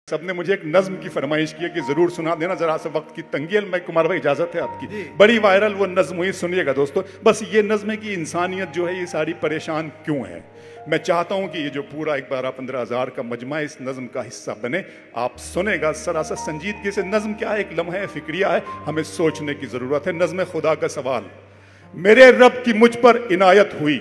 सबने मुझे एक नज्म की फरमाइश की है कि जरूर सुना देना, जरा सा वक्त की तंगी है। मैं कुमार भाई इजाजत है आपकी, बड़ी वायरल वो नज्म हुई, सुनिएगा दोस्तों। बस ये नज्म है कि इंसानियत जो है ये सारी परेशान क्यों है। मैं चाहता हूं कि ये जो पूरा 12-15 हज़ार का मजमा इस नज्म का हिस्सा बने। आप सुनेगा सरासर संजीदगी से। नज्म क्या है? एक लम्हा फिक्रिया है, हमें सोचने की जरूरत है। नज्म खुदा का सवाल। मेरे रब की मुझ पर इनायत हुई,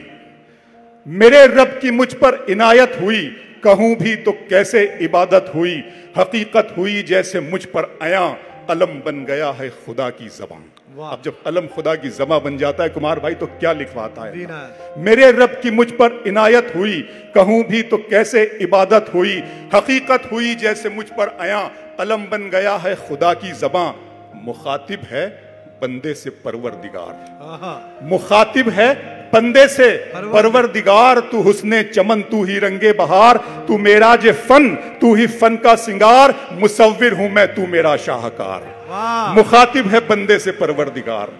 मेरे रब की मुझ पर इनायत हुई, कहूं भी तो कैसे इबादत हुई। हकीकत हुई जैसे मुझ पर आया, कलम बन गया है खुदा की ज़बान। अब जब कलम खुदा की ज़बान बन जाता है कुमार भाई तो क्या लिखवाता है। मेरे रब की मुझ पर इनायत हुई, कहूं भी तो कैसे इबादत हुई। हकीकत हुई जैसे मुझ पर आया, कलम बन गया है खुदा की ज़बान। मुखातिब है बंदे से परवरदिगार, मुखातिब है बंदे से परवरदिगार। तू हुस्ने चमन, तू ही रंगे बहार, तू मेरा जे फन, तू ही फन का सिंगार। मुसव्विर हूं मैं, तू मेरा शाहकार। मुखातिब है बंदे से परवरदिगार,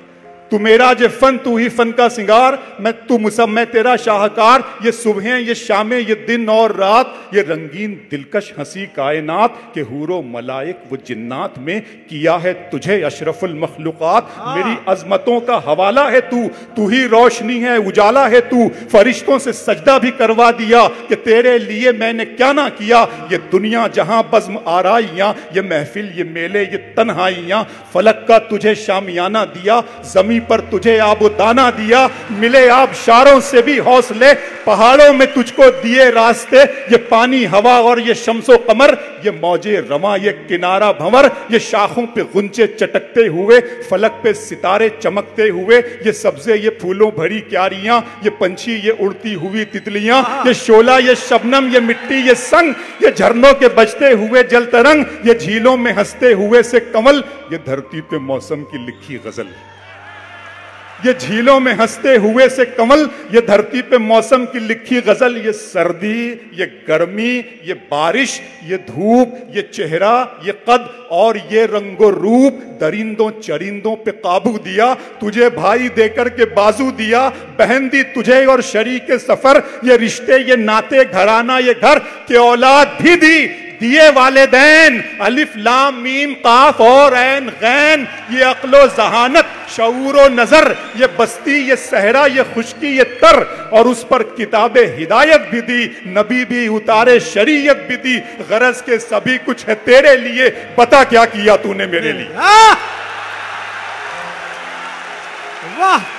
तू मेरा जे फन, तू ही फन का सिंगार। मैं तेरा शाहकार। ये सुबहें, ये शामें, ये दिन और रात, ये रंगीन दिलकश हंसी कायनात के हूरो मलाइक वो जिन्नात में किया है तुझे अशरफुल मखलूकात। मेरी अजमतों का हवाला है तू, तू ही रोशनी है, उजाला है तू। फरिश्तों से सजदा भी करवा दिया कि तेरे लिए मैंने क्या ना किया। ये दुनिया जहां बज़्म आराइयां, ये महफिल, ये मेले, ये तन्हाइयां। फलक का तुझे शामियाना दिया, जमीन पर तुझे आबो दाना दिया। मिले आबशारों से भी हौसले, पहाड़ों में तुझको दिए रास्ते। ये पानी, हवा और ये शम्सो कमर, ये मौजे रवा, ये किनारा भंवर। ये शाखों पे गुंचे चटकते हुए, फलक पे सितारे चमकते हुए। ये सब्जे, ये फूलों भरी क्यारियां, ये पंछी, ये उड़ती हुई तितलियां। ये शोला, ये शबनम, ये मिट्टी, ये संग, ये झरनों के बजते हुए जल तरंग। ये झीलों में हंसते हुए से कमल, ये धरती पे मौसम की लिखी गजल। ये झीलों में हंसते हुए से कमल, ये धरती पे मौसम की लिखी गजल। ये सर्दी, ये गर्मी, ये बारिश, ये धूप, ये चेहरा, ये कद और ये रंगो रूप। दरिंदों चरिंदों पे काबू दिया, तुझे भाई देकर के बाजू दिया। बहन दी तुझे और शरीक सफर, ये रिश्ते, ये नाते, घराना, ये घर के औलाद भी दी। दिए वालिदैन, अलिफ लाम मीम काफ और ऐन गैन। ये अक्लो जहानत, शऊर नजर, ये बस्ती, ये सहरा, ये खुशकी, ये तर। और उस पर किताबे हिदायत भी दी, नबी भी उतारे, शरीयत भी दी। गरज के सभी कुछ है तेरे लिए, बता क्या किया तूने मेरे लिए। वाह।